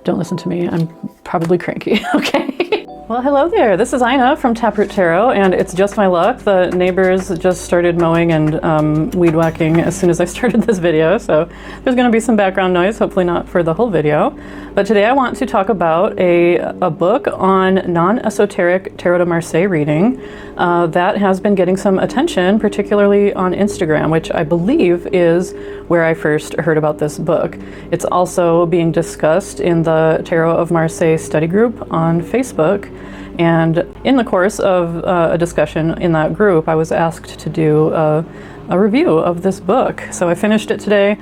Don't listen to me. I'm probably cranky. Okay. Well, hello there. This is Ina from Taproot Tarot, and it's just my luck. The neighbors just started mowing and weed whacking as soon as I started this video, so there's going to be some background noise, hopefully not for the whole video. But today I want to talk about a book on non-esoteric Tarot de Marseille reading that has been getting some attention, particularly on Instagram, which I believe is where I first heard about this book. It's also being discussed in the Tarot of Marseille study group on Facebook. And in the course of a discussion in that group, I was asked to do a review of this book. So I finished it today,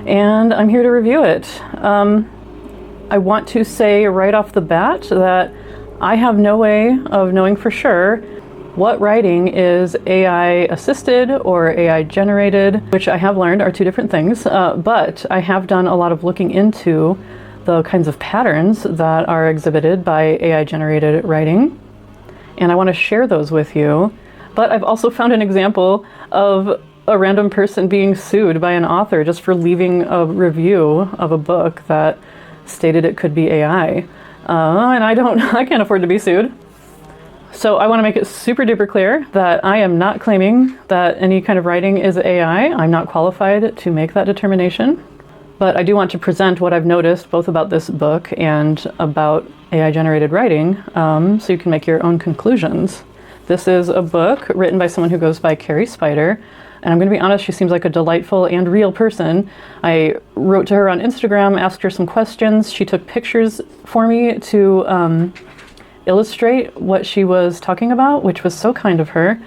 and I'm here to review it. I want to say right off the bat that I have no way of knowing for sure what writing is AI assisted or AI generated, which I have learned are two different things, but I have done a lot of looking into the kinds of patterns that are exhibited by AI generated writing, and I want to share those with you. But I've also found an example of a random person being sued by an author just for leaving a review of a book that stated it could be AI, and I can't afford to be sued. So I want to make it super duper clear that I am not claiming that any kind of writing is AI. I'm not qualified to make that determination. But I do want to present what I've noticed both about this book and about AI-generated writing, so you can make your own conclusions. This is a book written by someone who goes by Carrie Spider, and I'm going to be honest, she seems like a delightful and real person. I wrote to her on Instagram, asked her some questions. She took pictures for me to illustrate what she was talking about, which was so kind of her.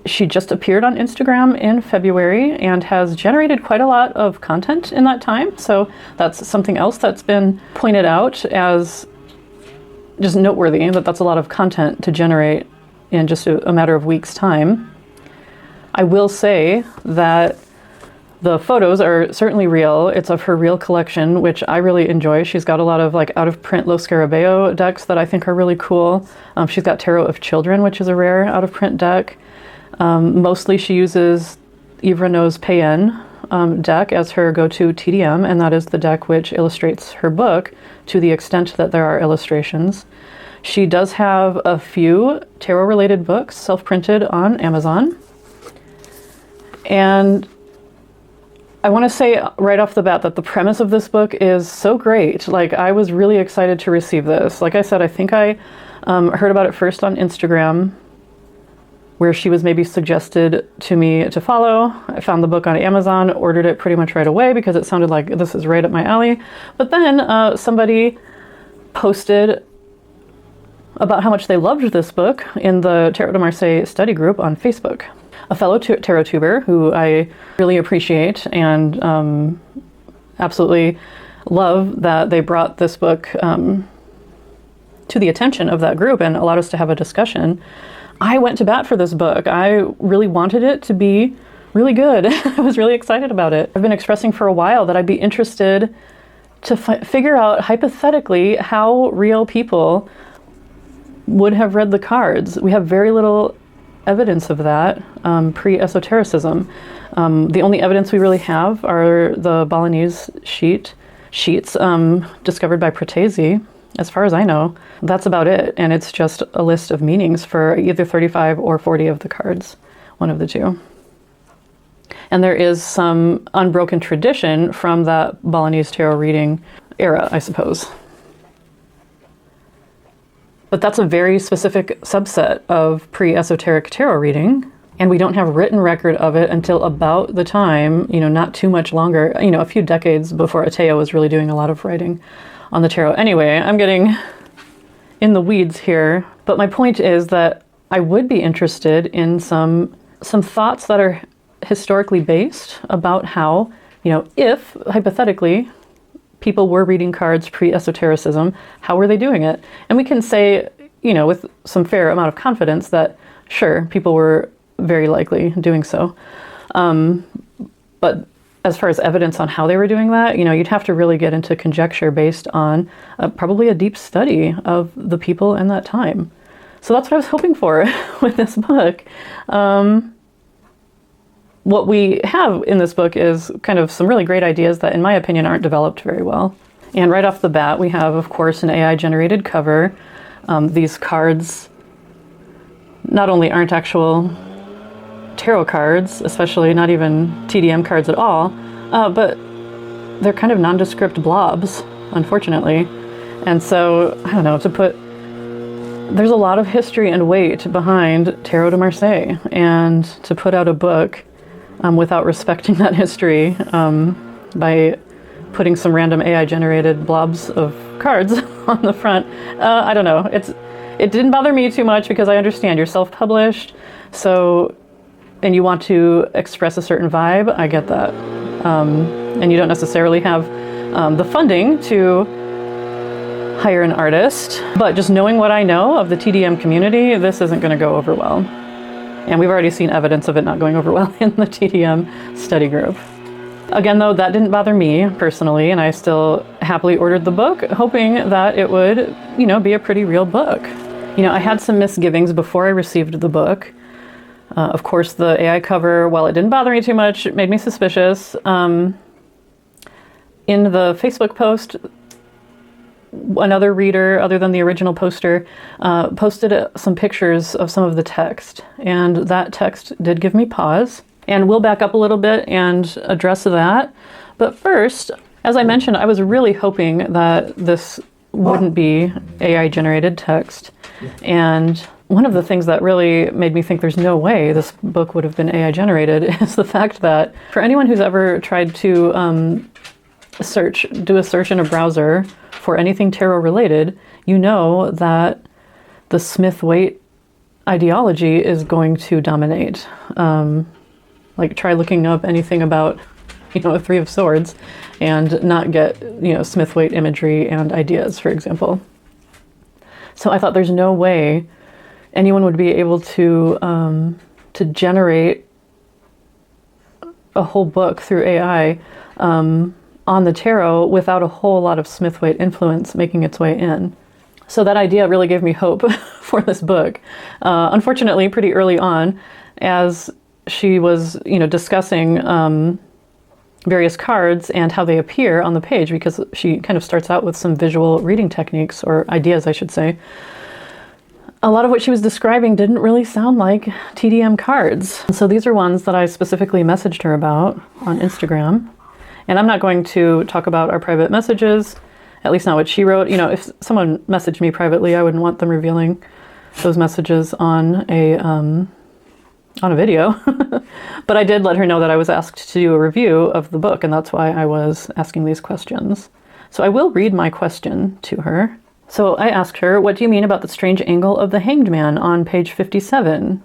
She just appeared on Instagram in February and has generated quite a lot of content in that time. So that's something else that's been pointed out as just noteworthy, that that's a lot of content to generate in just a matter of weeks' time. I will say that the photos are certainly real. It's of her real collection, which I really enjoy. She's got a lot of like out-of-print Lo Scarabeo decks that I think are really cool. She's got Tarot of Children, which is a rare out-of-print deck. Mostly she uses Yves Renault's Payen deck as her go-to TdM, and that is the deck which illustrates her book to the extent that there are illustrations. She does have a few tarot-related books self-printed on Amazon. And I want to say right off the bat that the premise of this book is so great. Like, I was really excited to receive this. Like I said, I think I heard about it first on Instagram, where she was maybe suggested to me to follow. I found the book on Amazon, ordered it pretty much right away because it sounded like this is right up my alley. But then somebody posted about how much they loved this book in the Tarot de Marseille study group on Facebook. A fellow tarot tuber who I really appreciate and absolutely love that they brought this book to the attention of that group and allowed us to have a discussion. I went to bat for this book. I really wanted it to be really good. I was really excited about it. I've been expressing for a while that I'd be interested to figure out hypothetically how real people would have read the cards. We have very little evidence of that pre-esotericism. The only evidence we really have are the Balinese sheets discovered by Pratesi. As far as I know, that's about it. And it's just a list of meanings for either 35 or 40 of the cards, one of the two. And there is some unbroken tradition from that Balinese tarot reading era, I suppose. But that's a very specific subset of pre-esoteric tarot reading. And we don't have written record of it until about the time, not too much longer, a few decades before Ateo was really doing a lot of writing on the tarot. Anyway, I'm getting in the weeds here, but my point is that I would be interested in some thoughts that are historically based about how, if hypothetically people were reading cards pre-esotericism, how were they doing it? And we can say, with some fair amount of confidence that sure, people were very likely doing so. But as far as evidence on how they were doing that, you'd have to really get into conjecture based on probably a deep study of the people in that time. So that's what I was hoping for with this book. What we have in this book is kind of some really great ideas that, in my opinion, aren't developed very well. And right off the bat, we have, of course, an AI-generated cover. These cards not only aren't actual tarot cards, especially not even TdM cards at all, but they're kind of nondescript blobs, unfortunately. And so, I don't know, there's a lot of history and weight behind Tarot de Marseille, and to put out a book without respecting that history by putting some random AI-generated blobs of cards on the front, I don't know. It didn't bother me too much because I understand you're self-published, and you want to express a certain vibe. I get that. And you don't necessarily have the funding to hire an artist, but just knowing what I know of the TdM community, this isn't going to go over well. And we've already seen evidence of it not going over well in the TdM study group. Again, though, that didn't bother me personally, and I still happily ordered the book, hoping that it would, be a pretty real book. I had some misgivings before I received the book. Of course, the AI cover, while it didn't bother me too much, it made me suspicious. In the Facebook post, another reader, other than the original poster, posted some pictures of some of the text, and that text did give me pause. And we'll back up a little bit and address that. But first, as I mentioned, I was really hoping that this wouldn't be AI-generated text. And one of the things that really made me think there's no way this book would have been AI-generated is the fact that for anyone who's ever tried to do a search in a browser for anything tarot-related, you know that the Smith-Waite ideology is going to dominate. Like, try looking up anything about, a Three of Swords and not get, Smith-Waite imagery and ideas, for example. So I thought there's no way anyone would be able to generate a whole book through AI on the tarot without a whole lot of Smith-Waite influence making its way in. So that idea really gave me hope for this book. Unfortunately, pretty early on, as she was, discussing various cards and how they appear on the page, because she kind of starts out with some visual reading techniques, or ideas, I should say. A lot of what she was describing didn't really sound like TdM cards. So these are ones that I specifically messaged her about on Instagram. And I'm not going to talk about our private messages, at least not what she wrote. If someone messaged me privately, I wouldn't want them revealing those messages on a video. But I did let her know that I was asked to do a review of the book, and that's why I was asking these questions. So I will read my question to her. So I asked her, what do you mean about the strange angle of the Hanged Man on page 57?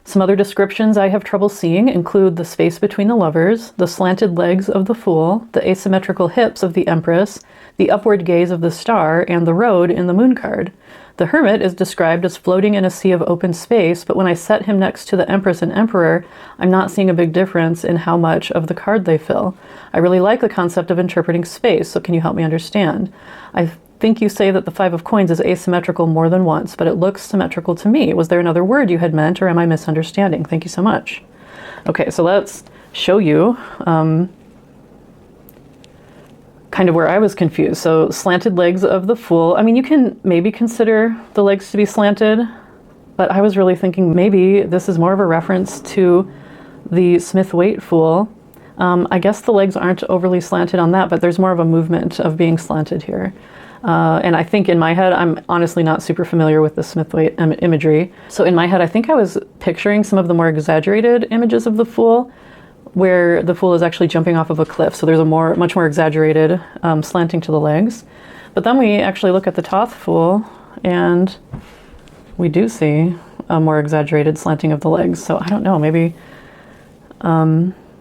Some other descriptions I have trouble seeing include the space between the lovers, the slanted legs of the Fool, the asymmetrical hips of the Empress, the upward gaze of the Star, and the Road in the Moon card. The Hermit is described as floating in a sea of open space, but when I set him next to the Empress and Emperor, I'm not seeing a big difference in how much of the card they fill. I really like the concept of interpreting space, so can you help me understand? I think you say that the Five of Coins is asymmetrical more than once, but it looks symmetrical to me. Was there another word you had meant, or am I misunderstanding? Thank you so much. Okay, so let's show you kind of where I was confused. So slanted legs of the Fool. I mean, you can maybe consider the legs to be slanted, but I was really thinking maybe this is more of a reference to the Smith-Waite Fool. I guess the legs aren't overly slanted on that, but there's more of a movement of being slanted here. And I think in my head, I'm honestly not super familiar with the Smith-Waite imagery. So in my head, I think I was picturing some of the more exaggerated images of the Fool, where the Fool is actually jumping off of a cliff. So there's a much more exaggerated slanting to the legs. But then we actually look at the Thoth Fool, and we do see a more exaggerated slanting of the legs. So I don't know, maybe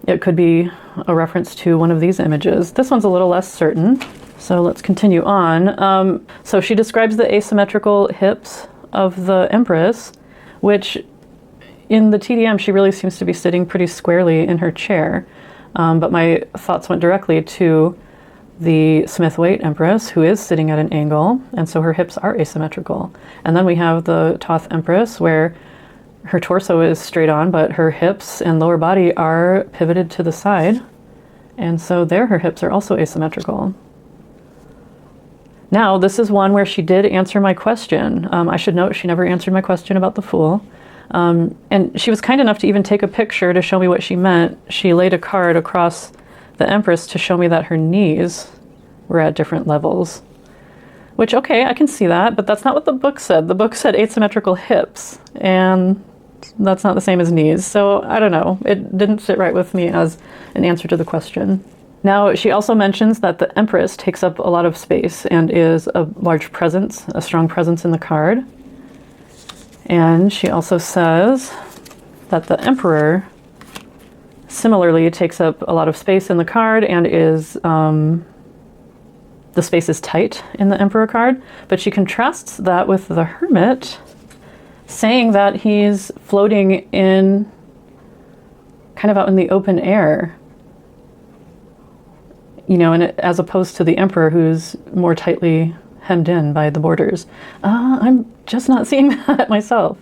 it could be a reference to one of these images. This one's a little less certain. So let's continue on. So she describes the asymmetrical hips of the Empress, which in the TdM, she really seems to be sitting pretty squarely in her chair. But my thoughts went directly to the Smith-Waite Empress, who is sitting at an angle, and so her hips are asymmetrical. And then we have the Thoth Empress, where her torso is straight on, but her hips and lower body are pivoted to the side. And so there, her hips are also asymmetrical. Now, this is one where she did answer my question. I should note she never answered my question about the Fool. And she was kind enough to even take a picture to show me what she meant. She laid a card across the Empress to show me that her knees were at different levels. Which, okay, I can see that, but that's not what the book said. The book said asymmetrical hips, and that's not the same as knees. So I don't know. It didn't sit right with me as an answer to the question. Now, she also mentions that the Empress takes up a lot of space and is a large presence, a strong presence in the card. And she also says that the Emperor similarly takes up a lot of space in the card and is, the space is tight in the Emperor card, but she contrasts that with the Hermit, saying that he's floating in, kind of out in the open air. You know, and as opposed to the Emperor, who's more tightly hemmed in by the borders. I'm just not seeing that myself.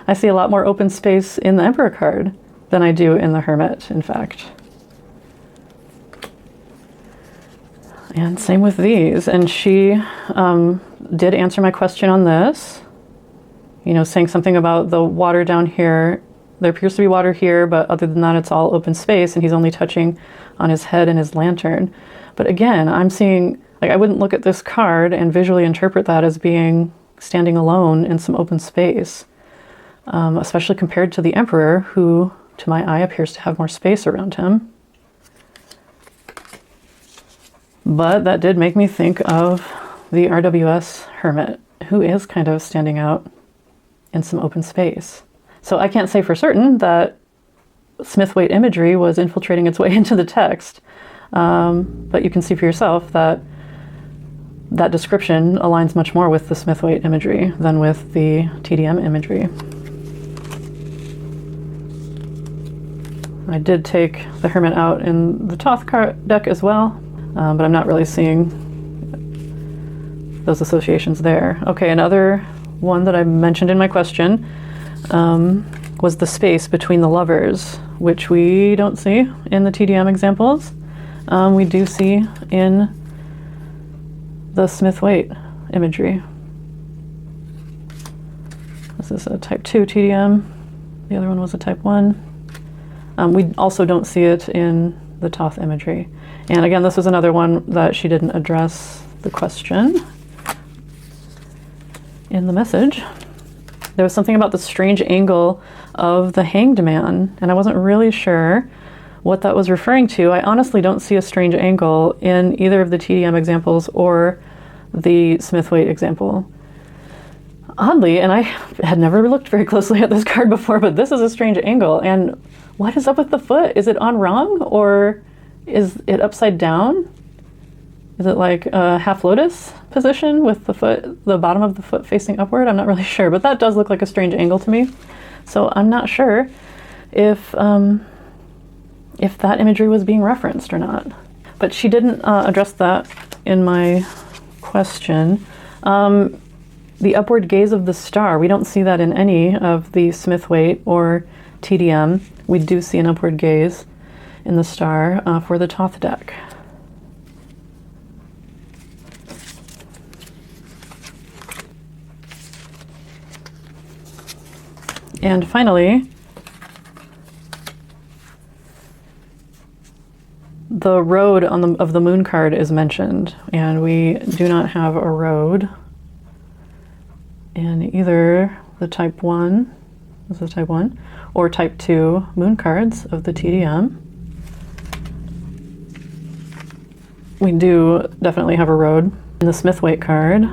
I see a lot more open space in the Emperor card than I do in the Hermit, in fact. And same with these. And she did answer my question on this, you know, saying something about the water down here. There appears to be water here, but other than that, it's all open space, and he's only touching on his head and his lantern. But again, I'm seeing, like, I wouldn't look at this card and visually interpret that as being standing alone in some open space, especially compared to the Emperor, who, to my eye, appears to have more space around him. But that did make me think of the RWS Hermit, who is kind of standing out in some open space. So I can't say for certain that Smithwaite imagery was infiltrating its way into the text, but you can see for yourself that that description aligns much more with the Smithwaite imagery than with the TdM imagery. I did take the Hermit out in the Thoth card deck as well, but I'm not really seeing those associations there. Okay, another one that I mentioned in my question was the space between the lovers, which we don't see in the TdM examples. We do see in the Smithwaite imagery. This is a type 2 TdM. The other one was a type 1. We also don't see it in the Thoth imagery. And again, this was another one that she didn't address the question in the message. There was something about the strange angle of the Hanged Man, and I wasn't really sure what that was referring to. I honestly don't see a strange angle in either of the TdM examples or the Smithwaite example. Oddly, and I had never looked very closely at this card before, but this is a strange angle. And what is up with the foot? Is it on wrong, or is it upside down? Is it like a half lotus position with the foot, the bottom of the foot facing upward? I'm not really sure, but that does look like a strange angle to me. So I'm not sure if that imagery was being referenced or not. But she didn't address that in my question. The upward gaze of the star, we don't see that in any of the Smithwaite or TdM. We do see an upward gaze in the star for the Thoth deck. And finally, the road of the moon card is mentioned, and we do not have a road in either the type 1, this is type 1, or type 2 moon cards of the TdM. We do definitely have a road in the Smithwaite card,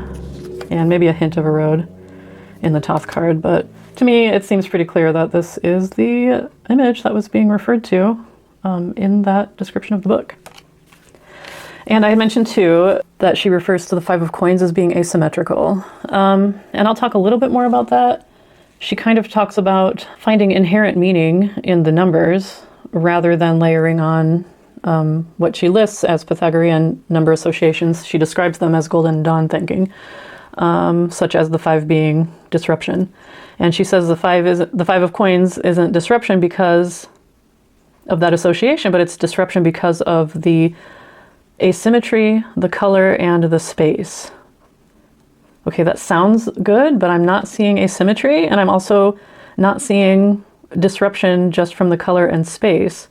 and maybe a hint of a road in the Thoth card, but to me it seems pretty clear that this is the image that was being referred to in that description of the book. And I mentioned too that she refers to the 5 of coins as being asymmetrical. And I'll talk a little bit more about that. She kind of talks about finding inherent meaning in the numbers rather than layering on what she lists as Pythagorean number associations. She describes them as Golden Dawn thinking, such as the 5 being disruption. And she says the 5 of coins isn't disruption because of that association, but it's disruption because of the asymmetry, the color, and the space Okay, that sounds good, but I'm not seeing asymmetry, and I'm also not seeing disruption just from the color and space.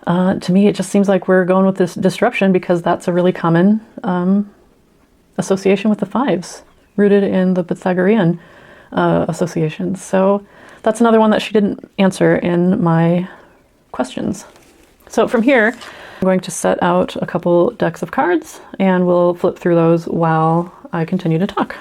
To me, it just seems like we're going with this disruption because that's a really common association with the fives, rooted in the Pythagorean associations. So that's another one that she didn't answer in my questions. So from here, I'm going to set out a couple decks of cards and we'll flip through those while I continue to talk.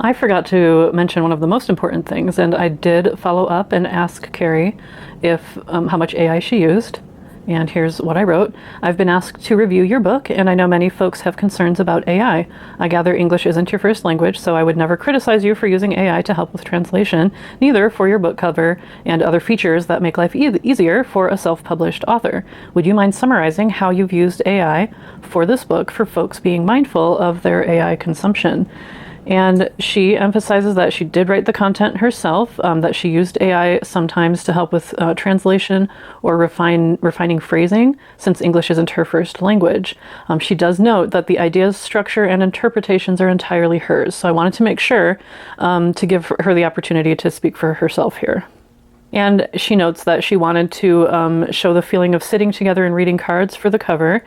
I forgot to mention one of the most important things, and I did follow up and ask Carrie if how much AI she used. And here's what I wrote. I've been asked to review your book, and I know many folks have concerns about AI. I gather English isn't your first language, so I would never criticize you for using AI to help with translation, neither for your book cover and other features that make life easier for a self-published author. Would you mind summarizing how you've used AI for this book for folks being mindful of their AI consumption? And she emphasizes that she did write the content herself, that she used AI sometimes to help with translation or refining phrasing, since English isn't her first language. She does note that the ideas, structure, and interpretations are entirely hers. So I wanted to make sure to give her the opportunity to speak for herself here. And she notes that she wanted to show the feeling of sitting together and reading cards for the cover.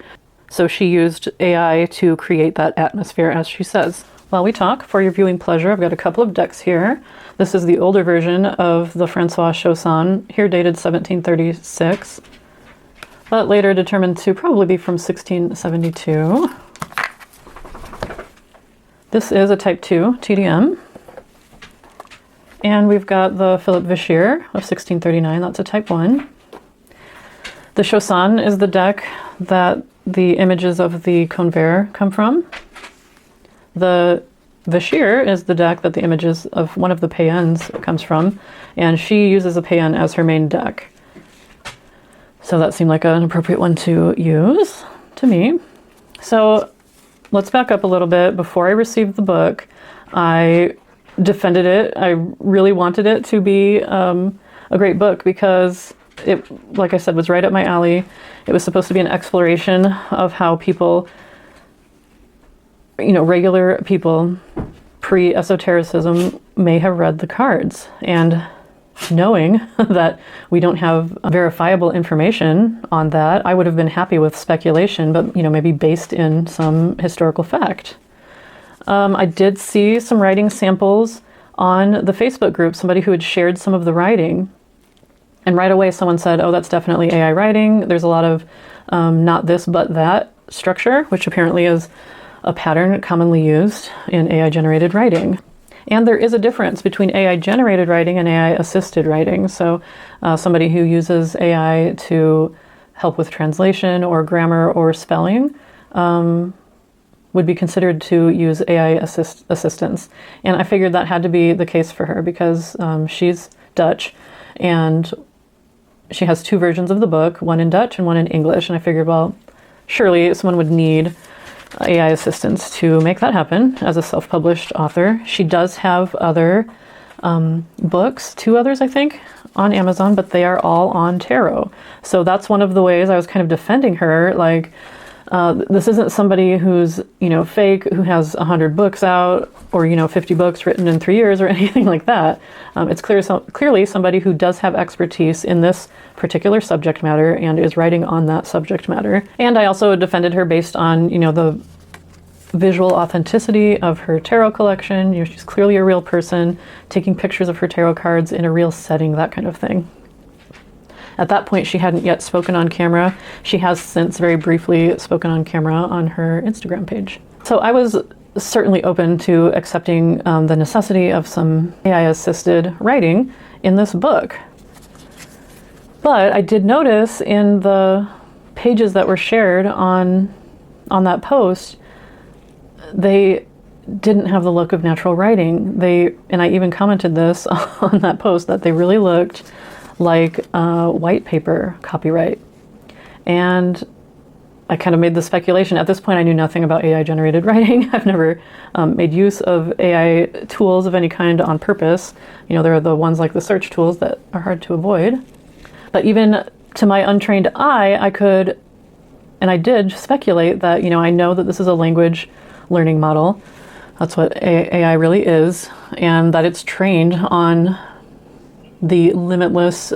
So she used AI to create that atmosphere, as she says. While we talk, for your viewing pleasure, I've got a couple of decks here. This is the older version of the Francois Chausson, here dated 1736, but later determined to probably be from 1672. This is a type 2 TdM. And we've got the Philip Vischer of 1639, that's a type 1. The Chausson is the deck that the images of the Convert come from. The Vischer is the deck that the images of one of the Païens comes from, and she uses a Païen as her main deck. So that seemed like an appropriate one to use to me. So let's back up a little bit. Before I received the book, I defended it. I really wanted it to be a great book because it, like I said, was right up my alley. It was supposed to be an exploration of how people, regular people pre-esotericism may have read the cards. And knowing that we don't have verifiable information on that, I would have been happy with speculation, but maybe based in some historical fact. I did see some writing samples on the Facebook group, somebody who had shared some of the writing. And right away someone said, oh, that's definitely AI writing. There's a lot of not this but that structure, which apparently is a pattern commonly used in AI-generated writing. And there is a difference between AI-generated writing and AI-assisted writing. So somebody who uses AI to help with translation or grammar or spelling would be considered to use AI assistance. And I figured that had to be the case for her because she's Dutch and she has two versions of the book, one in Dutch and one in English. And I figured, well, surely someone would need AI assistance to make that happen as a self-published author. She does have other books, two others I think, on Amazon, but they are all on tarot. So that's one of the ways I was kind of defending her, like this isn't somebody who's, fake, who has 100 books out or, 50 books written in 3 years or anything like that. It's clearly somebody who does have expertise in this particular subject matter and is writing on that subject matter. And I also defended her based on, the visual authenticity of her tarot collection. She's clearly a real person, taking pictures of her tarot cards in a real setting, that kind of thing. At that point, she hadn't yet spoken on camera. She has since very briefly spoken on camera on her Instagram page. So I was certainly open to accepting the necessity of some AI-assisted writing in this book. But I did notice in the pages that were shared on that post, they didn't have the look of natural writing. And I even commented this on that post, that they really looked like white paper copyright. And I kind of made the speculation. At this point, I knew nothing about AI-generated writing. I've never made use of AI tools of any kind on purpose. There are the ones like the search tools that are hard to avoid. But even to my untrained eye, I could, and I did speculate that, I know that this is a language learning model. That's what AI really is, and that it's trained on the limitless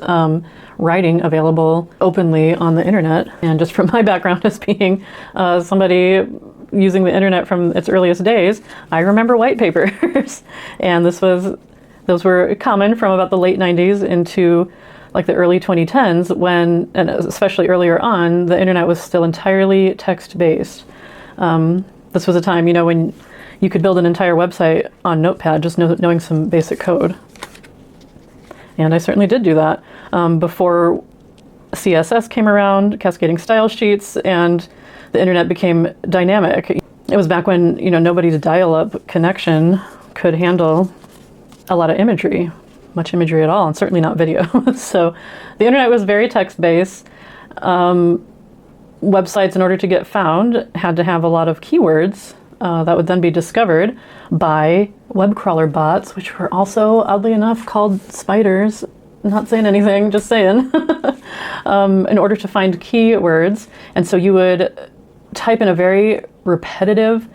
writing available openly on the internet. And just from my background as being somebody using the internet from its earliest days, I remember white papers. And those were common from about the late 90s into like the early 2010s, when, and especially earlier on, the internet was still entirely text-based. This was a time, when you could build an entire website on Notepad just knowing some basic code. And I certainly did do that before CSS came around, cascading style sheets, and the internet became dynamic. It was back when, nobody's dial-up connection could handle a lot of imagery, much imagery at all, and certainly not video. So the internet was very text-based. Websites, in order to get found, had to have a lot of keywords that would then be discovered by web crawler bots, which were also, oddly enough, called spiders. Not saying anything, just saying. In order to find keywords. And so you would type in a very repetitive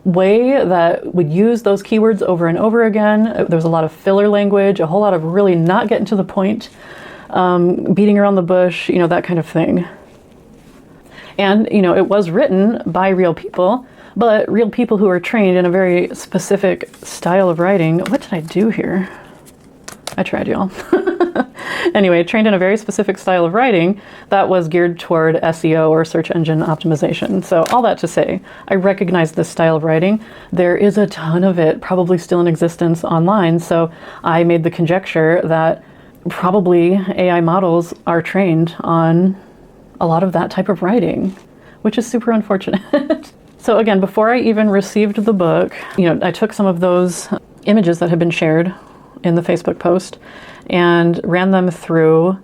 way that would use those keywords over and over again. There was a lot of filler language, a whole lot of really not getting to the point, beating around the bush, that kind of thing. And, it was written by real people, but real people who are trained in a very specific style of writing. What did I do here? I tried, y'all. Anyway, trained in a very specific style of writing that was geared toward SEO, or search engine optimization. So all that to say, I recognize this style of writing. There is a ton of it probably still in existence online. So I made the conjecture that probably AI models are trained on a lot of that type of writing, which is super unfortunate. So again, before I even received the book, I took some of those images that had been shared in the Facebook post and ran them through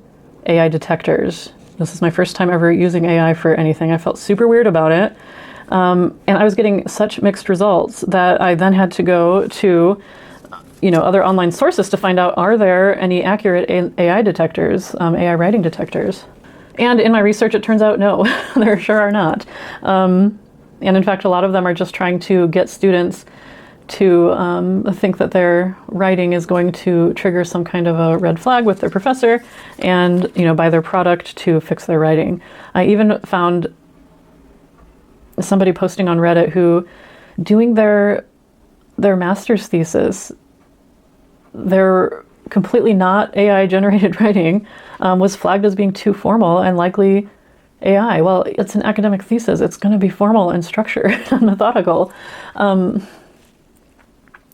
AI detectors. This is my first time ever using AI for anything. I felt super weird about it. And I was getting such mixed results that I then had to go to other online sources to find out, are there any accurate AI detectors, AI writing detectors? And in my research, it turns out, no, there sure are not. And in fact, a lot of them are just trying to get students to think that their writing is going to trigger some kind of a red flag with their professor and, buy their product to fix their writing. I even found somebody posting on Reddit who, doing their master's thesis, their completely not AI generated writing was flagged as being too formal and likely AI. Well, it's an academic thesis. It's going to be formal and structured and methodical.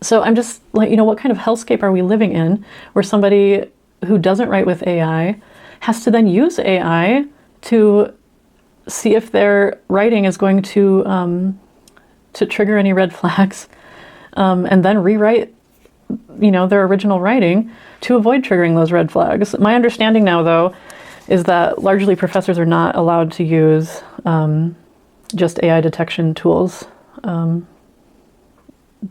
So I'm just like, what kind of hellscape are we living in where somebody who doesn't write with AI has to then use AI to see if their writing is going to trigger any red flags, and then rewrite their original writing to avoid triggering those red flags. My understanding now, though, is that largely professors are not allowed to use just AI detection tools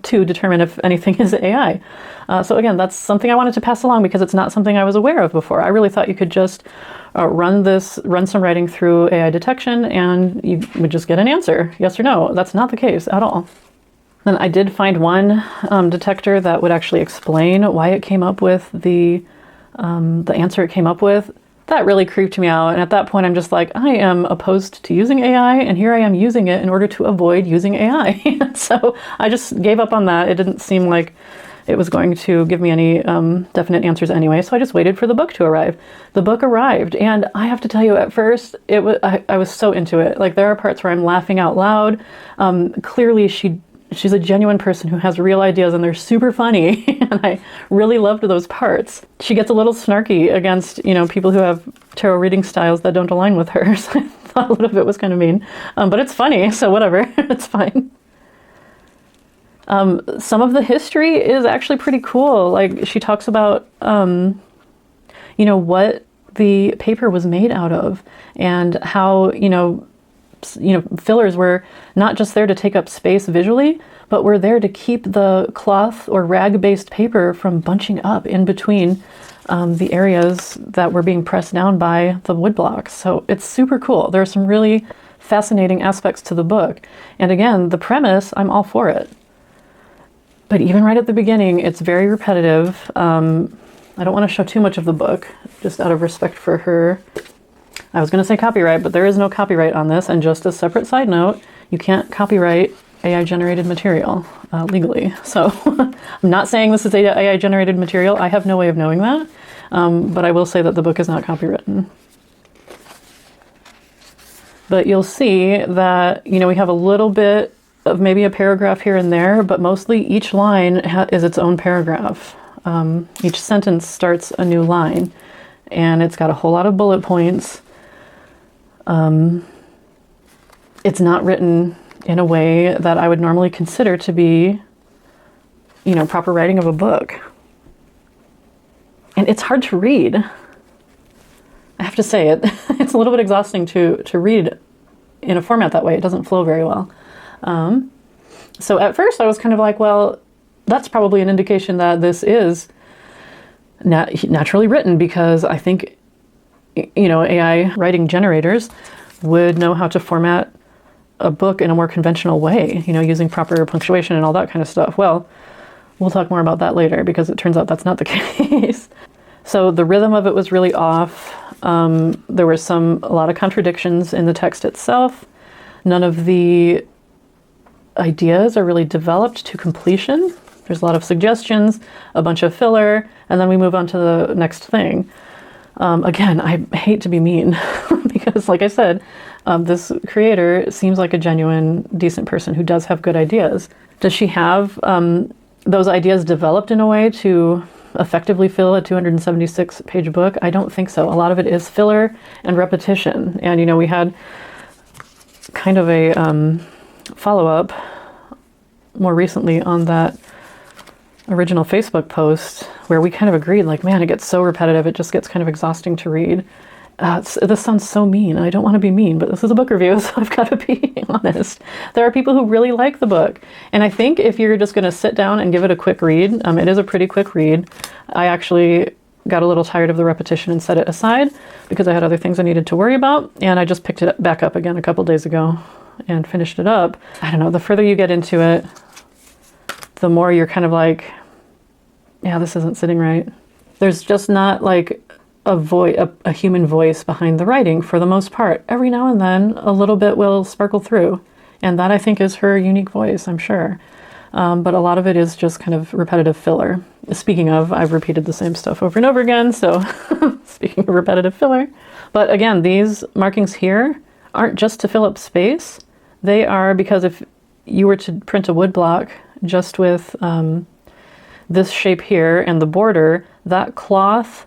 to determine if anything is AI. So again, that's something I wanted to pass along because it's not something I was aware of before. I really thought you could just run some writing through AI detection and you would just get an answer, yes or no. That's not the case at all. Then I did find one detector that would actually explain why it came up with the answer it came up with. That really creeped me out. And at that point, I'm just like, I am opposed to using AI, and here I am using it in order to avoid using AI. So I just gave up on that. It didn't seem like it was going to give me any definite answers anyway. So I just waited for the book to arrive. The book arrived, and I have to tell you, at first, I was so into it. Like, there are parts where I'm laughing out loud. Clearly, she's a genuine person who has real ideas and they're super funny. And I really loved those parts. She gets a little snarky against, people who have tarot reading styles that don't align with her. So I thought a little bit was kind of mean, but it's funny. So whatever, it's fine. Some of the history is actually pretty cool. Like, she talks about, what the paper was made out of and how, fillers were not just there to take up space visually, but were there to keep the cloth or rag-based paper from bunching up in between the areas that were being pressed down by the wood blocks. So it's super cool. There are some really fascinating aspects to the book. And again, the premise, I'm all for it. But even right at the beginning, it's very repetitive. I don't want to show too much of the book, just out of respect for her. I was going to say copyright, but there is no copyright on this. And just a separate side note, you can't copyright AI-generated material legally. So I'm not saying this is AI-generated material. I have no way of knowing that. But I will say that the book is not copywritten. But you'll see that, you know, we have a little bit of maybe a paragraph here and there, but mostly each line is its own paragraph. Each sentence starts a new line, and it's got a whole lot of bullet points. It's not written in a way that I would normally consider to be, you know, proper writing of a book. And it's hard to read. I have to say it. It's a little bit exhausting to read in a format that way. It doesn't flow very well. So at first I was kind of like, well, that's probably an indication that this is naturally written, because I think, you know, AI writing generators would know how to format a book in a more conventional way, you know, using proper punctuation and all that kind of stuff. Well, we'll talk more about that later, because it turns out that's not the case. So the rhythm of it was really off. There were a lot of contradictions in the text itself. None of the ideas are really developed to completion. There's a lot of suggestions, a bunch of filler, and then we move on to the next thing. Again, I hate to be mean because, like I said, this creator seems like a genuine, decent person who does have good ideas. Does she have those ideas developed in a way to effectively fill a 276-page book? I don't think so. A lot of it is filler and repetition. And, you know, we had kind of a follow-up more recently on that original Facebook post where we kind of agreed, like, man, it gets so repetitive, it just gets kind of exhausting to read. This sounds so mean. I don't want to be mean, but this is a book review, so I've got to be honest. There are people who really like the book. And I think if you're just going to sit down and give it a quick read, it is a pretty quick read. I actually got a little tired of the repetition and set it aside because I had other things I needed to worry about. And I just picked it back up again a couple days ago and finished it up. I don't know, the further you get into it, the more you're kind of like, yeah, this isn't sitting right. There's just not like a human voice behind the writing for the most part. Every now and then a little bit will sparkle through, and that I think is her unique voice, I'm sure. But a lot of it is just kind of repetitive filler. Speaking of, I've repeated the same stuff over and over again, so speaking of repetitive filler. But again, these markings here aren't just to fill up space. They are because if you were to print a wood block just with this shape here and the border, that cloth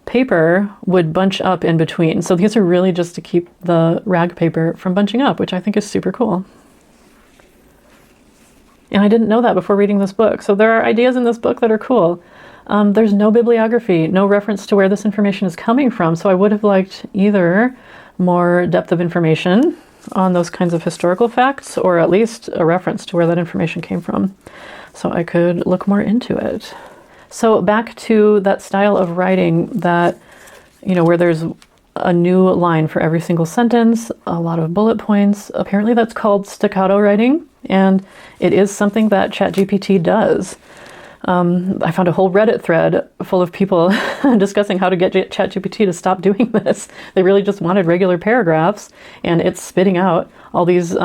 paper would bunch up in between. So these are really just to keep the rag paper from bunching up, which I think is super cool. And I didn't know that before reading this book. So there are ideas in this book that are cool. There's no bibliography, no reference to where this information is coming from. So I would have liked either more depth of information on those kinds of historical facts, or at least a reference to where that information came from, so I could look more into it. So back to that style of writing that, you know, where there's a new line for every single sentence, a lot of bullet points. Apparently that's called staccato writing, and it is something that ChatGPT does. I found a whole Reddit thread full of people discussing how to get ChatGPT to stop doing this. They really just wanted regular paragraphs, and it's spitting out all these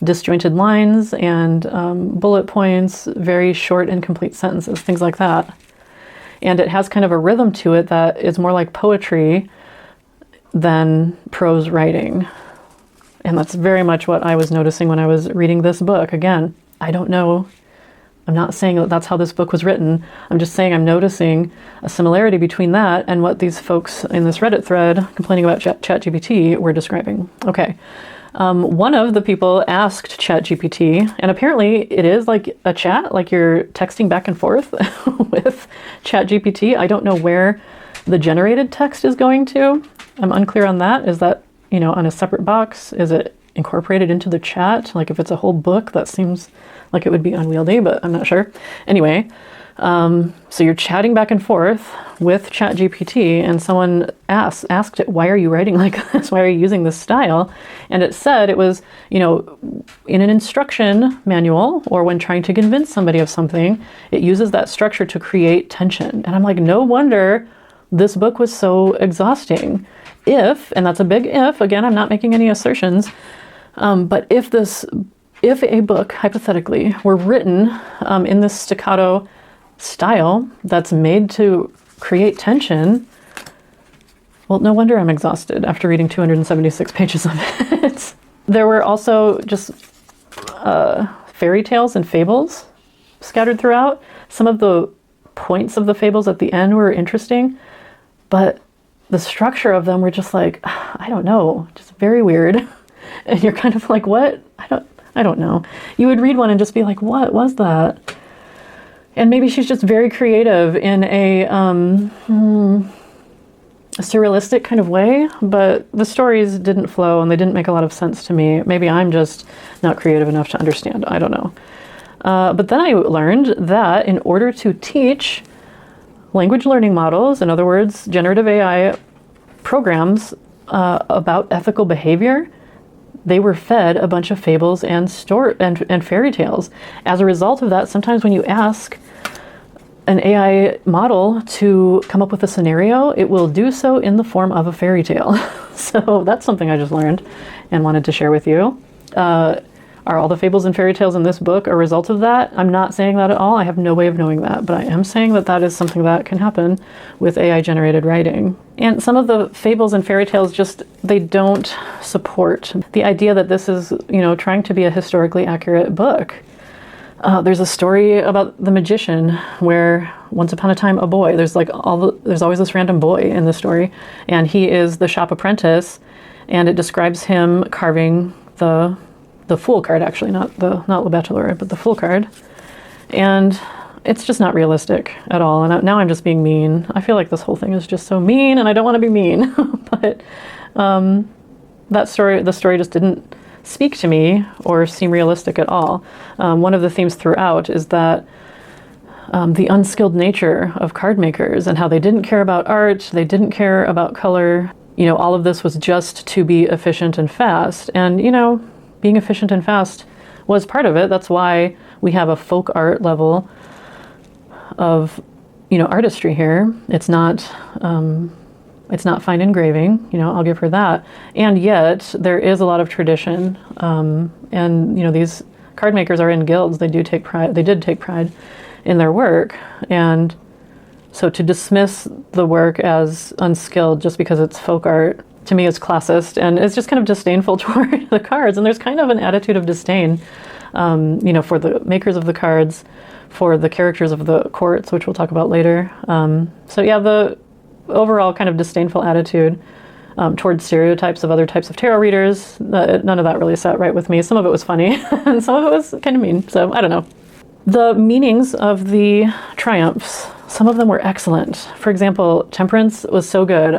disjointed lines and bullet points, very short and complete sentences, things like that. And it has kind of a rhythm to it that is more like poetry than prose writing. And that's very much what I was noticing when I was reading this book. Again, I don't know. I'm not saying that that's how this book was written. I'm just saying I'm noticing a similarity between that and what these folks in this Reddit thread complaining about ChatGPT were describing. Okay. One of the people asked ChatGPT, and apparently it is like a chat, like you're texting back and forth with ChatGPT. I don't know where the generated text is going to. I'm unclear on that. Is that, you know, on a separate box? Is it incorporated into the chat? Like if it's a whole book, that seems like it would be unwieldy, but I'm not sure. Anyway, So you're chatting back and forth with ChatGPT, and someone asked it, why are you writing like this? Why are you using this style? And it said it was, you know, in an instruction manual or when trying to convince somebody of something, it uses that structure to create tension. And I'm like, no wonder this book was so exhausting. If, and that's a big if, again, I'm not making any assertions, but if a book, hypothetically, were written in this staccato style that's made to create tension, well, no wonder I'm exhausted after reading 276 pages of it. There were also just fairy tales and fables scattered throughout. Some of the points of the fables at the end were interesting, but the structure of them were just like, I don't know, just very weird. And you're kind of like, what? I don't know. You would read one and just be like, what was that? And maybe she's just very creative in a surrealistic kind of way, but the stories didn't flow and they didn't make a lot of sense to me. Maybe I'm just not creative enough to understand. I don't know. But then I learned that in order to teach language learning models, in other words, generative AI programs about ethical behavior, they were fed a bunch of fables and fairy tales. As a result of that, sometimes when you ask an AI model to come up with a scenario, it will do so in the form of a fairy tale. So that's something I just learned and wanted to share with you. Are all the fables and fairy tales in this book a result of that? I'm not saying that at all. I have no way of knowing that, but I am saying that that is something that can happen with AI-generated writing. And some of the fables and fairy tales just, they don't support the idea that this is, you know, trying to be a historically accurate book. There's a story about the magician where once upon a time a boy, there's always this random boy in the story, and he is the shop apprentice, and it describes him carving the Fool card, actually, not Le Bateleur, but the Fool card. And it's just not realistic at all. And now I'm just being mean. I feel like this whole thing is just so mean, and I don't want to be mean. But the story just didn't speak to me or seem realistic at all. One of the themes throughout is that the unskilled nature of card makers and how they didn't care about art, they didn't care about color. You know, all of this was just to be efficient and fast. And, you know, being efficient and fast was part of it. That's why we have a folk art level of, you know, artistry here. It's not fine engraving, you know, I'll give her that. And yet there is a lot of tradition. And, you know, these card makers are in guilds. They did take pride in their work. And so to dismiss the work as unskilled just because it's folk art, to me, is classist, and it's just kind of disdainful toward the cards. And there's kind of an attitude of disdain, you know, for the makers of the cards, for the characters of the courts, which we'll talk about later. So yeah, the overall kind of disdainful attitude towards stereotypes of other types of tarot readers, none of that really sat right with me. Some of it was funny, and some of it was kind of mean, so I don't know. The meanings of the triumphs, some of them were excellent. For example, Temperance was so good.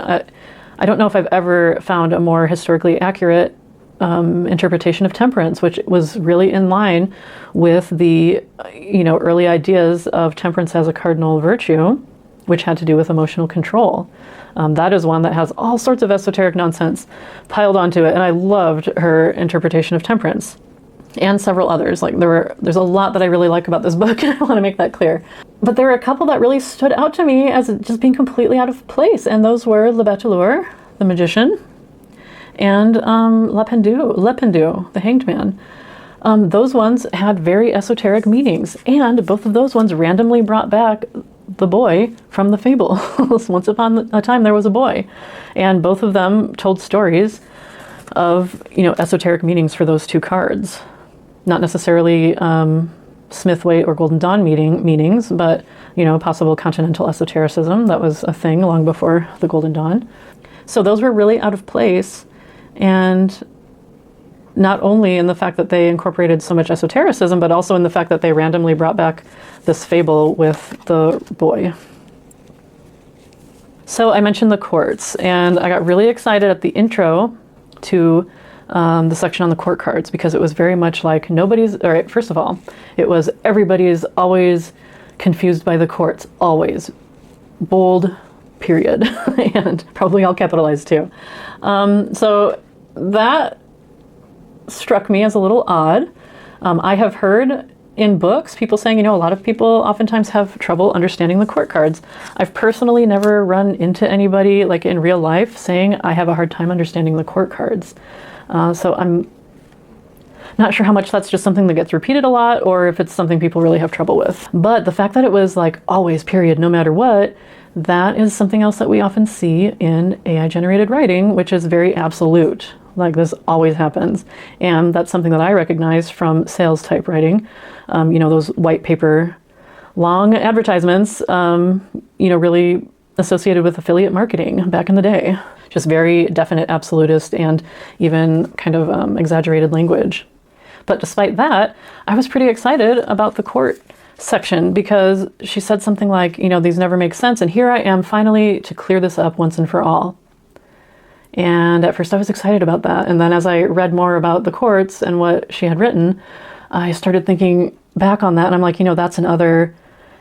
I don't know if I've ever found a more historically accurate interpretation of Temperance, which was really in line with the, you know, early ideas of temperance as a cardinal virtue, which had to do with emotional control. That is one that has all sorts of esoteric nonsense piled onto it, and I loved her interpretation of Temperance. And several others. Like there's a lot that I really like about this book, and I want to make that clear. But there were a couple that really stood out to me as just being completely out of place, and those were Le Bateleur, the magician, and Le Pendu, the hanged man. Those ones had very esoteric meanings, and both of those ones randomly brought back the boy from the fable. Once upon a time there was a boy, and both of them told stories of, you know, esoteric meanings for those two cards. Not necessarily Smith-Waite or Golden Dawn meanings, but, you know, possible continental esotericism. That was a thing long before the Golden Dawn. So those were really out of place, and not only in the fact that they incorporated so much esotericism, but also in the fact that they randomly brought back this fable with the boy. So I mentioned the courts, and I got really excited at the intro to the section on the court cards, because it was very much like first of all, it was everybody's always, confused by the courts, always. Bold, period. And probably all capitalized too. So that struck me as a little odd. I have heard in books people saying, a lot of people oftentimes have trouble understanding the court cards. I've personally never run into anybody like in real life saying I have a hard time understanding the court cards. So I'm not sure how much that's just something that gets repeated a lot or if it's something people really have trouble with. But the fact that it was like always, period, no matter what, that is something else that we often see in AI generated writing, which is very absolute. Like this always happens. And that's something that I recognize from sales type writing. Those white paper, long advertisements, really associated with affiliate marketing back in the day. Just very definite absolutist and even kind of exaggerated language. But despite that, I was pretty excited about the court section because she said something like, these never make sense. And here I am finally to clear this up once and for all. And at first I was excited about that. And then as I read more about the courts and what she had written, I started thinking back on that. And I'm like, that's another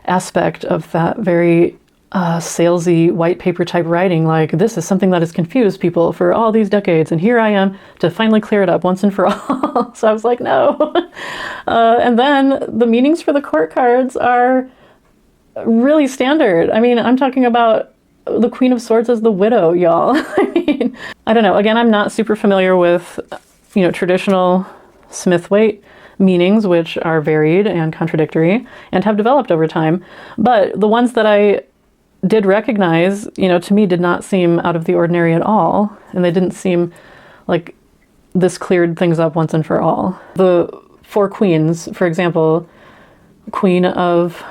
aspect of that very salesy white paper type writing. Like, this is something that has confused people for all these decades. And here I am to finally clear it up once and for all. So I was like, no. And then the meanings for the court cards are really standard. I mean, I'm talking about the Queen of Swords as the widow, y'all. I don't know. Again, I'm not super familiar with, traditional Smith-Waite meanings, which are varied and contradictory and have developed over time. But the ones that I did recognize, to me did not seem out of the ordinary at all. And they didn't seem like this cleared things up once and for all. The four queens, for example, Queen of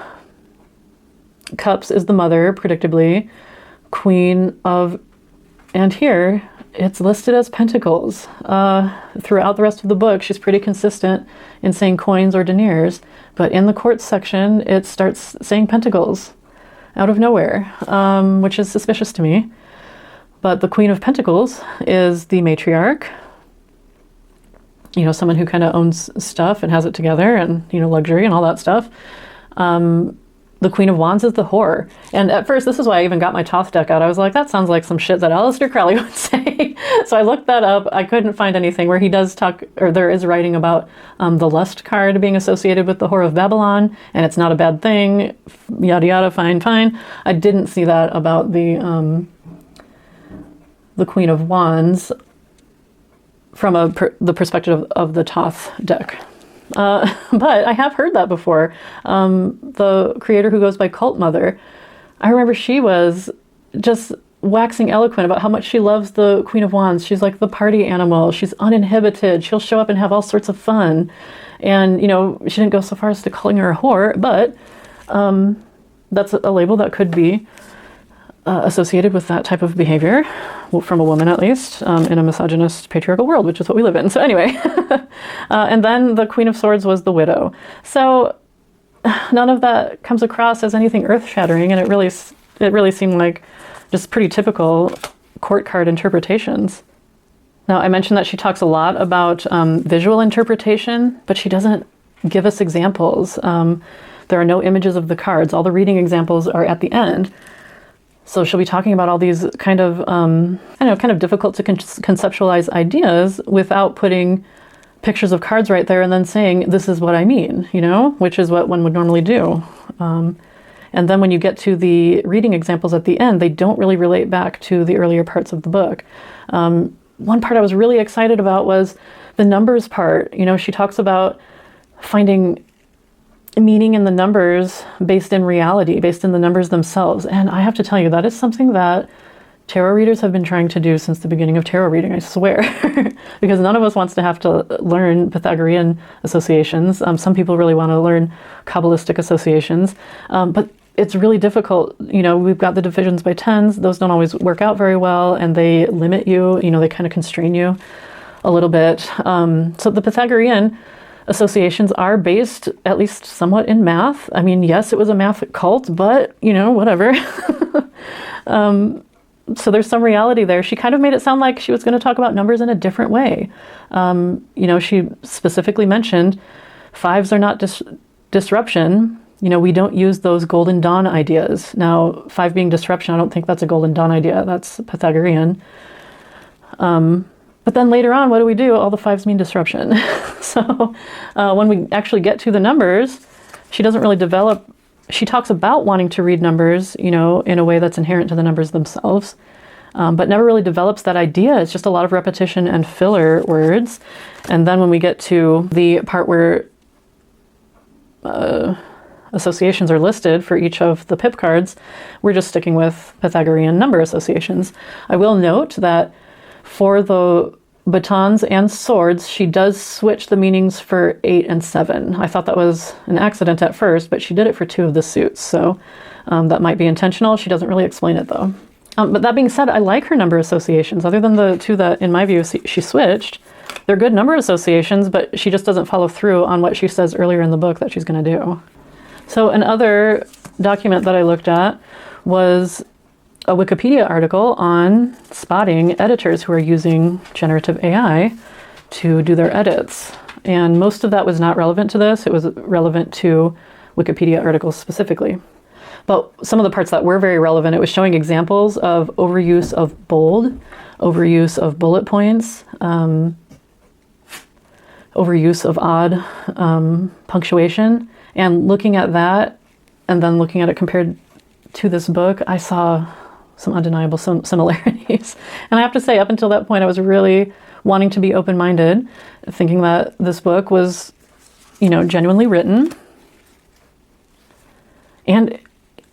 Cups is the mother, predictably. Queen of, and here it's listed as Pentacles. Throughout the rest of the book, she's pretty consistent in saying coins or deniers, but in the courts section, it starts saying Pentacles out of nowhere, which is suspicious to me. But the Queen of Pentacles is the matriarch, someone who kind of owns stuff and has it together and, luxury and all that stuff. The Queen of Wands is the whore. And at first, this is why I even got my Thoth deck out. I was like, that sounds like some shit that Aleister Crowley would say. So I looked that up. I couldn't find anything where he does talk, or there is writing about the Lust card being associated with the Whore of Babylon, and it's not a bad thing, yada yada, fine, fine. I didn't see that about the Queen of Wands from the perspective of the Thoth deck. But I have heard that before. The creator who goes by Cult Mother, I remember she was just waxing eloquent about how much she loves the Queen of Wands. She's like the party animal. She's uninhibited. She'll show up and have all sorts of fun. And, she didn't go so far as to calling her a whore, but that's a label that could be associated with that type of behavior, from a woman at least, in a misogynist patriarchal world, which is what we live in. So anyway, and then the Queen of Swords was the widow. So none of that comes across as anything earth-shattering, and it really seemed like just pretty typical court card interpretations. Now, I mentioned that she talks a lot about visual interpretation, but she doesn't give us examples. There are no images of the cards. All the reading examples are at the end. So she'll be talking about all these kind of, kind of difficult to conceptualize ideas without putting pictures of cards right there and then saying, this is what I mean, which is what one would normally do. And then when you get to the reading examples at the end, they don't really relate back to the earlier parts of the book. One part I was really excited about was the numbers part. She talks about finding meaning in the numbers based in reality, based in the numbers themselves. And I have to tell you, that is something that tarot readers have been trying to do since the beginning of tarot reading, I swear. Because none of us wants to have to learn Pythagorean associations. Some people really want to learn Kabbalistic associations. But it's really difficult. We've got the divisions by tens. Those don't always work out very well, and they limit you. They kind of constrain you a little bit. So the Pythagorean associations are based at least somewhat in math. I mean, yes, it was a math cult, but, whatever. So there's some reality there. She kind of made it sound like she was going to talk about numbers in a different way. She specifically mentioned fives are not disruption, You know, we don't use those golden dawn ideas. Now, 5 being disruption, I don't think that's a golden dawn idea. That's Pythagorean. But then later on, what do? All the 5s mean disruption. So when we actually get to the numbers, she doesn't really develop. She talks about wanting to read numbers, you know, in a way that's inherent to the numbers themselves, but never really develops that idea. It's just a lot of repetition and filler words. And then when we get to the part where associations are listed for each of the pip cards, we're just sticking with Pythagorean number associations. I will note that for the batons and swords, she does switch the meanings for 8 and 7. I thought that was an accident at first, but she did it for 2 of the suits, so that might be intentional. She doesn't really explain it though. But that being said, I like her number associations. Other than the 2 that, in my view, she switched, they're good number associations, but she just doesn't follow through on what she says earlier in the book that she's going to do. So another document that I looked at was a Wikipedia article on spotting editors who are using generative AI to do their edits. And most of that was not relevant to this. It was relevant to Wikipedia articles specifically. But some of the parts that were very relevant, it was showing examples of overuse of bold, overuse of bullet points, overuse of odd punctuation. And looking at that, and then looking at it compared to this book, I saw some undeniable similarities. And I have to say, up until that point, I was really wanting to be open-minded, thinking that this book was, you know, genuinely written. And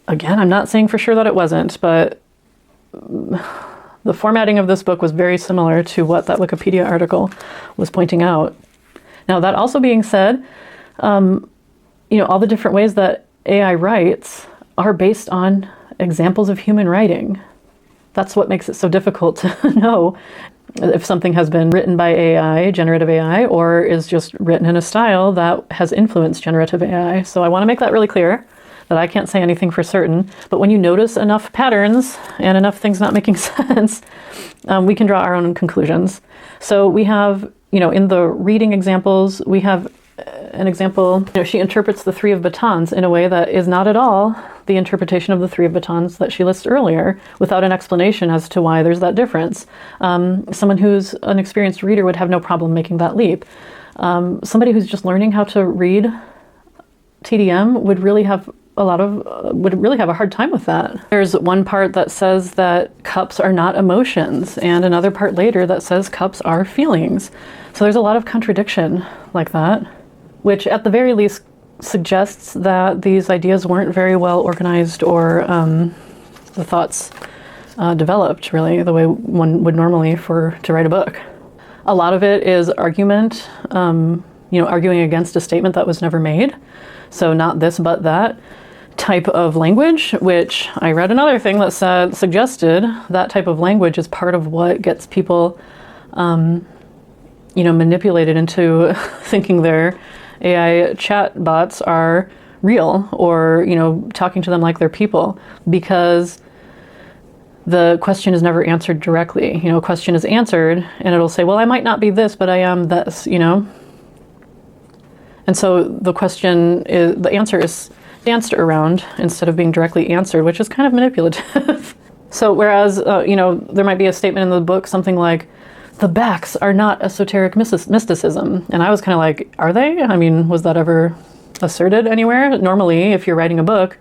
again, I'm not saying for sure that it wasn't, but the formatting of this book was very similar to what that Wikipedia article was pointing out. Now, that also being said, you know, all the different ways that AI writes are based on examples of human writing. That's what makes it so difficult to know if something has been written by AI, generative AI, or is just written in a style that has influenced generative AI. So I want to make that really clear, that I can't say anything for certain. But when you notice enough patterns and enough things not making sense, we can draw our own conclusions. So we have, you know, in the reading examples, we have an example, you know, she interprets the 3 of batons in a way that is not at all the interpretation of the 3 of batons that she lists earlier, without an explanation as to why there's that difference. Someone who's an experienced reader would have no problem making that leap. Somebody who's just learning how to read TdM would really have a hard time with that. There's one part that says that cups are not emotions, and another part later that says cups are feelings. So there's a lot of contradiction like that, which at the very least suggests that these ideas weren't very well organized, or the thoughts developed really the way one would normally to write a book. A lot of it is argument, you know, arguing against a statement that was never made. So not this, but that type of language, which I read another thing that suggested that type of language is part of what gets people, you know, manipulated into thinking their AI chat bots are real, or, you know, talking to them like they're people, because the question is never answered directly. You know, a question is answered and it'll say, well, I might not be this, but I am this, you know? And so the answer is danced around instead of being directly answered, which is kind of manipulative. So whereas, you know, there might be a statement in the book, something like, the backs are not esoteric mysticism. And I was kind of like, are they? I mean, was that ever asserted anywhere? Normally, if you're writing a book,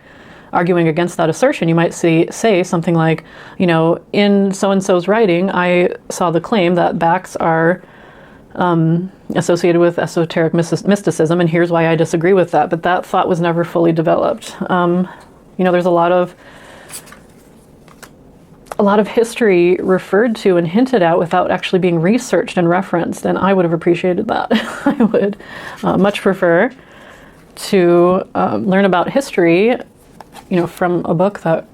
arguing against that assertion, you might say something like, you know, in so-and-so's writing, I saw the claim that backs are associated with esoteric mysticism, and here's why I disagree with that. But that thought was never fully developed. You know, there's a lot of history referred to and hinted at without actually being researched and referenced, and I would have appreciated that. I would much prefer to learn about history, you know, from a book that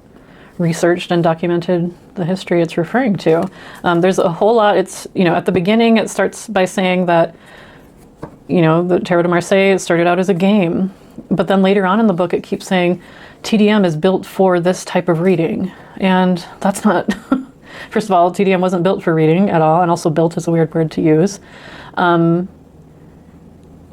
researched and documented the history it's referring to. There's a whole lot. It's, you know, at the beginning it starts by saying that, you know, the Tarot de Marseille started out as a game, but then later on in the book it keeps saying TdM is built for this type of reading, and that's not. First of all, TdM wasn't built for reading at all, and also built is a weird word to use. But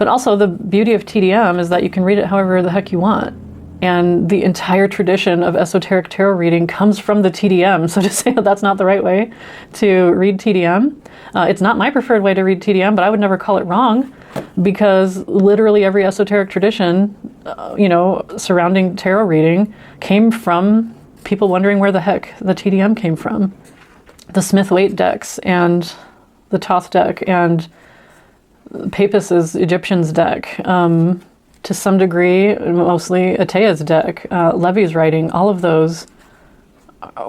also the beauty of TdM is that you can read it however the heck you want. And the entire tradition of esoteric tarot reading comes from the TdM. So to say that that's not the right way to read TdM, it's not my preferred way to read TdM, but I would never call it wrong, because literally every esoteric tradition, surrounding tarot reading came from people wondering where the heck the TdM came from. The Smith-Waite decks and the Thoth deck and Papist's Egyptians deck, to some degree, mostly Atea's deck, Levy's writing, all of those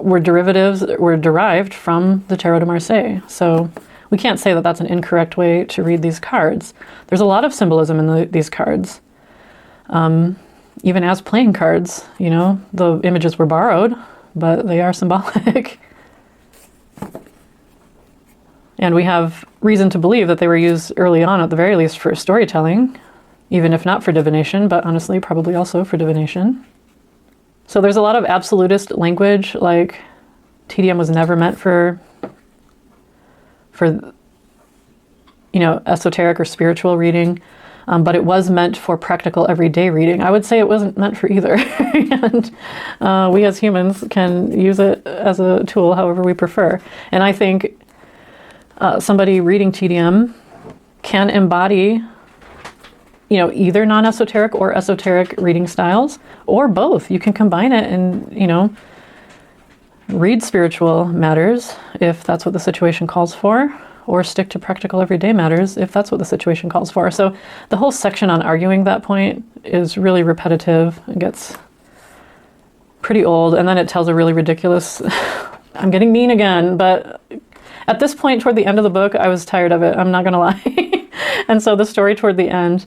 were derived from the Tarot de Marseille. So we can't say that that's an incorrect way to read these cards. There's a lot of symbolism in these cards. Even as playing cards, the images were borrowed, but they are symbolic. And we have reason to believe that they were used early on, at the very least, for storytelling, even if not for divination, but honestly, probably also for divination. So there's a lot of absolutist language, like TdM was never meant for esoteric or spiritual reading, but it was meant for practical everyday reading. I would say it wasn't meant for either. And we as humans can use it as a tool however we prefer. And I think somebody reading TdM can embody either non-esoteric or esoteric reading styles, or both. You can combine it and, read spiritual matters if that's what the situation calls for, or stick to practical everyday matters if that's what the situation calls for. So the whole section on arguing that point is really repetitive. It gets pretty old, and then it tells a really ridiculous, I'm getting mean again, but at this point toward the end of the book, I was tired of it. I'm not gonna lie. And so the story toward the end,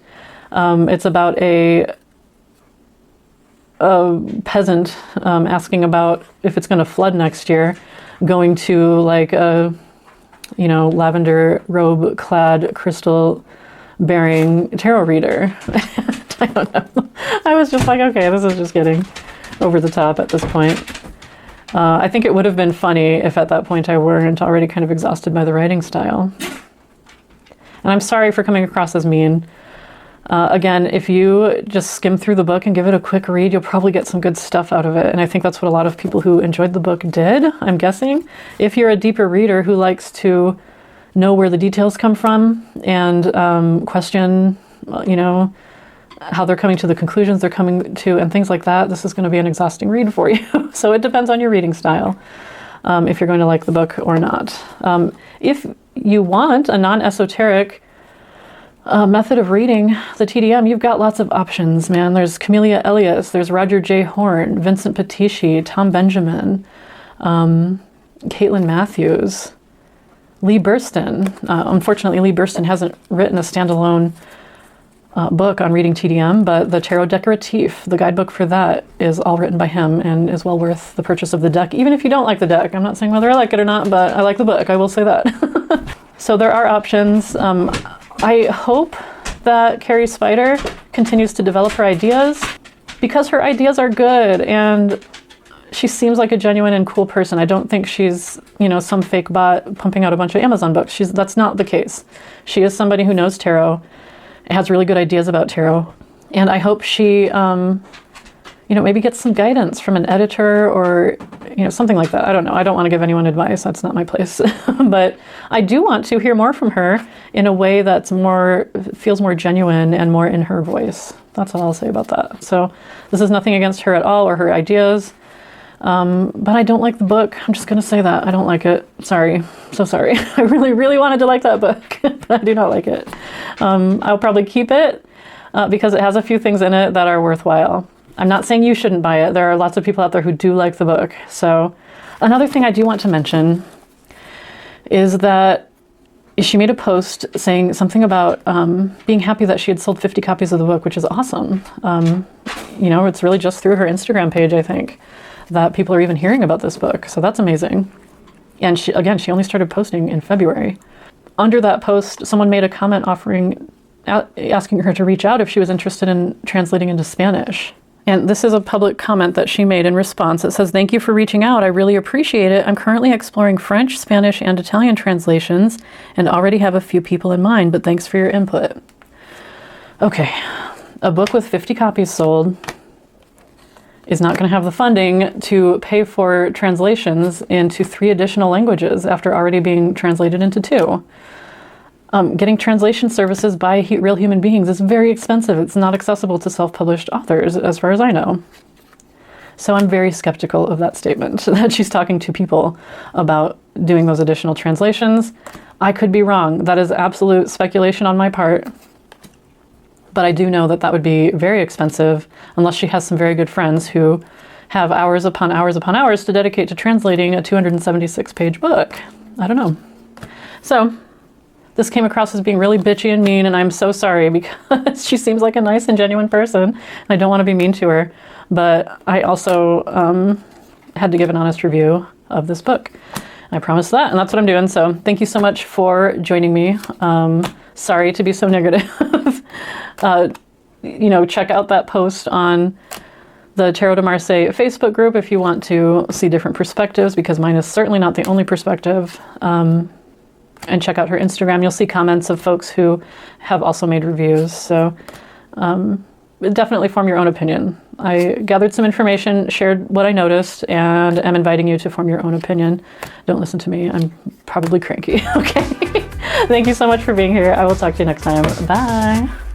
it's about a peasant asking about if it's going to flood next year, going to like a, lavender robe clad crystal bearing tarot reader. I don't know. I was just like, okay, this is just getting over the top at this point. I think it would have been funny if at that point I weren't already kind of exhausted by the writing style. And I'm sorry for coming across as mean. Again, if you just skim through the book and give it a quick read, you'll probably get some good stuff out of it. And I think that's what a lot of people who enjoyed the book did, I'm guessing. If you're a deeper reader who likes to know where the details come from and question, how they're coming to the conclusions they're coming to and things like that, this is going to be an exhausting read for you. So it depends on your reading style, if you're going to like the book or not. If you want a non-esoteric method of reading the TdM, you've got lots of options, man. There's Camellia Elias, there's Roger J. Horn, Vincent Patici, Tom Benjamin, Caitlin Matthews, Lee Burston. Unfortunately, Lee Burston hasn't written a standalone book on reading TdM, but the Tarot Decoratif, the guidebook for that, is all written by him and is well worth the purchase of the deck, even if you don't like the deck. I'm not saying whether I like it or not, but I like the book, I will say that. So there are options. I hope that Carrie Spider continues to develop her ideas, because her ideas are good and she seems like a genuine and cool person. I don't think she's, some fake bot pumping out a bunch of Amazon books. That's not the case. She is somebody who knows tarot, has really good ideas about tarot, and I hope she, maybe gets some guidance from an editor or, something like that. I don't know. I don't want to give anyone advice. That's not my place. But I do want to hear more from her in a way that's feels more genuine and more in her voice. That's all I'll say about that. So this is nothing against her at all or her ideas. But I don't like the book. I'm just going to say that. I don't like it. Sorry. So sorry. I really, really wanted to like that book, but I do not like it. I'll probably keep it because it has a few things in it that are worthwhile. I'm not saying you shouldn't buy it. There are lots of people out there who do like the book. So another thing I do want to mention is that she made a post saying something about being happy that she had sold 50 copies of the book, which is awesome. It's really just through her Instagram page, I think, that people are even hearing about this book. So that's amazing. And she only started posting in February. Under that post, someone made a comment asking her to reach out if she was interested in translating into Spanish. And this is a public comment that she made in response. It says, "Thank you for reaching out. I really appreciate it. I'm currently exploring French, Spanish, and Italian translations and already have a few people in mind, but thanks for your input." Okay, a book with 50 copies sold. is not going to have the funding to pay for translations into 3 additional languages after already being translated into 2. Getting translation services by real human beings is very expensive. It's not accessible to self-published authors, as far as I know. So I'm very skeptical of that statement, that she's talking to people about doing those additional translations. I could be wrong. That is absolute speculation on my part. But I do know that that would be very expensive unless she has some very good friends who have hours upon hours upon hours to dedicate to translating a 276-page book. I don't know. So this came across as being really bitchy and mean, and I'm so sorry because she seems like a nice and genuine person, and I don't want to be mean to her. But I also had to give an honest review of this book. I promised that, and that's what I'm doing. So thank you so much for joining me. Sorry to be so negative. You know, check out that post on the Tarot de Marseille Facebook group if you want to see different perspectives, because mine is certainly not the only perspective. And check out her Instagram. You'll see comments of folks who have also made reviews. So definitely form your own opinion. I gathered some information, shared what I noticed, and am inviting you to form your own opinion. Don't listen to me. I'm probably cranky. Okay. Thank you so much for being here. I will talk to you next time. Bye.